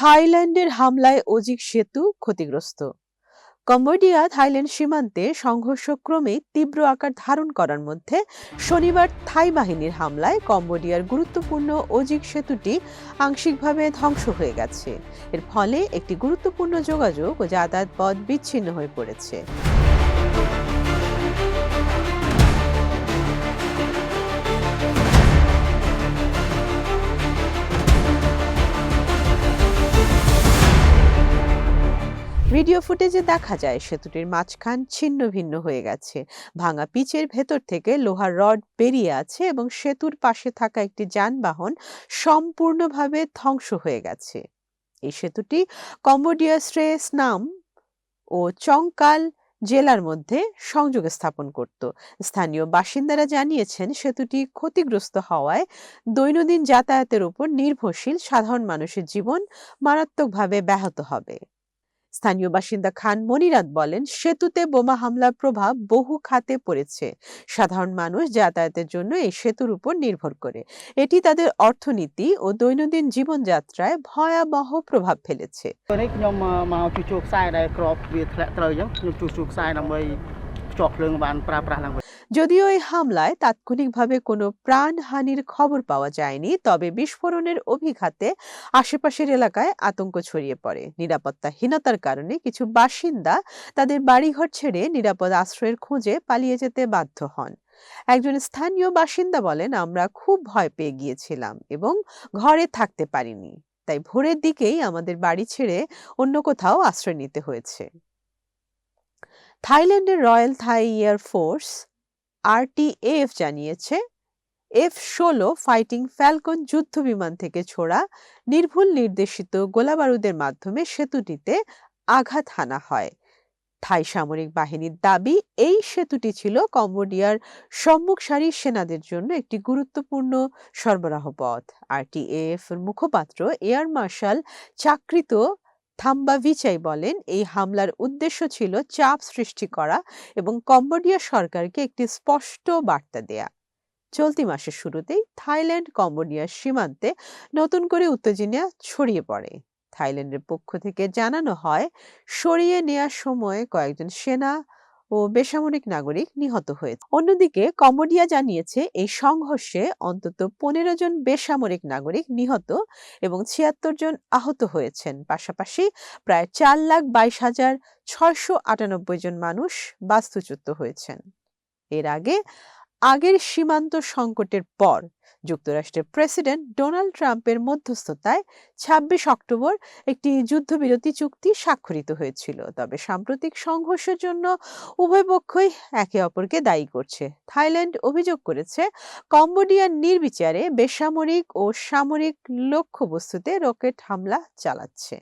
থাইল্যান্ডের হামলায় অজিক সেতু ক্ষতিগ্রস্ত। কম্বোডিয়া থাইল্যান্ড সীমান্তে সংঘর্ষ ক্রমেই তীব্র আকার ধারণ করার মধ্যে শনিবার থাই বাহিনীর হামলায় কম্বোডিয়ার গুরুত্বপূর্ণ অজিক সেতুটি আংশিকভাবে ধ্বংস হয়ে গেছে। এর ফলে একটি গুরুত্বপূর্ণ যোগাযোগ ও যাতায়াত পথ বিচ্ছিন্ন হয়ে পড়েছে। ভিডিও ফুটেজে দেখা যায় সেতুটির মাঝখান ছিন্ন ভিন্ন হয়ে গেছে, ভাঙা পিচের ভেতর থেকে লোহার রড বেরিয়ে আছে এবং সেতুর পাশে থাকা একটি যানবাহন সম্পূর্ণভাবে ধ্বংস হয়ে গেছে। এই সেতুটি কম্বোডিয়া শ্রে স্নাম ও চংকাল জেলার মধ্যে সংযোগ স্থাপন করত। স্থানীয় বাসিন্দারা জানিয়েছেন সেতুটি ক্ষতিগ্রস্ত হওয়ায় দৈনন্দিন যাতায়াতের উপর নির্ভরশীল সাধারণ মানুষের জীবন মারাত্মকভাবে ব্যাহত হবে। স্থানীয় বাসিন্দা খান মনিরাত বলেন, সেতুতে বোমা হামলার প্রভাব বহু খাতে পড়েছে। সাধারণ মানুষ যাতায়াতের জন্য এই সেতুর উপর নির্ভর করে। এটি তাদের অর্থনীতি ও দৈনন্দিন জীবনযাত্রায় ভয়াবহ প্রভাব ফেলেছে। যদিও এই হামলায় তাৎক্ষণিকভাবে কোনো প্রাণহানির খবর পাওয়া যায়নি, তবে বিস্ফোরণের অভিঘাতে আশেপাশের এলাকায় আতঙ্ক ছড়িয়ে পড়ে। নিরাপত্তাহীনতার কারণে কিছু বাসিন্দা তাদের বাড়িঘর ছেড়ে নিরাপদ আশ্রয়ের খোঁজে পালিয়ে যেতে বাধ্য হন। একজন স্থানীয় বাসিন্দা বলেন, আমরা খুব ভয় পেয়ে গিয়েছিলাম এবং ঘরে থাকতে পারিনি, তাই ভোরের দিকেই আমাদের বাড়ি ছেড়ে অন্য কোথাও আশ্রয় নিতে হয়েছে। থাইল্যান্ডের Royal Thai air force RTAF জানিয়েছে, F-16 ফাইটিং ফ্যালকন যুদ্ধ বিমান থেকে ছোড়া নির্ভুল নির্দেশিত গোলাবারুদের মাধ্যমে সেতুটিতে আঘাত হানা হয়। থাই সামরিক বাহিনীর দাবি, এই সেতুটি ছিল কম্বোডিয়ার সম্মুখ সারির সেনাদের জন্য একটি গুরুত্বপূর্ণ সরবরাহ পথ। RTAF এর মুখপাত্র এয়ার মার্শাল চাকরিত থাম্বাভিচাই বলেন, এই হামলার উদ্দেশ্য ছিল চাপ সৃষ্টি করা এবং কম্বোডিয়া সরকারকে একটি স্পষ্ট বার্তা দেয়া। চলতি মাসের শুরুতেই থাইল্যান্ড কম্বোডিয়ার সীমান্তে নতুন করে উত্তেজনা ছড়িয়ে পড়ে। থাইল্যান্ডের পক্ষ থেকে জানানো হয়, সরিয়ে নেয়ার সময় কয়েকজন সেনা ও বেসামরিক নাগরিক নিহত হয়েছে। অন্যদিকে কম্বোডিয়া জানিয়েছে, এই সংঘর্ষে অন্তত 15 জন বেসামরিক নাগরিক নিহত এবং 76 জন আহত হয়েছেন। পাশাপাশি প্রায় 4,22,698 জন মানুষ বাস্তুচ্যুত হয়েছেন। এর আগের সীমান্ত সংকটের পর যুক্তরাষ্ট্রের প্রেসিডেন্ট ডোনাল্ড ট্রাম্পের মধ্যস্থতায় 26 অক্টোবর একটি যুদ্ধবিরতি চুক্তি স্বাক্ষরিত হয়েছিল। তবে সাম্প্রতিক সংঘর্ষের জন্য উভয় পক্ষই একে অপরকে দায়ী করছে। থাইল্যান্ড অভিযোগ করেছে, কম্বোডিয়ার নির্বিচারে বেসামরিক ও সামরিক লক্ষ্যবস্তুতে রকেট হামলা চালাচ্ছে।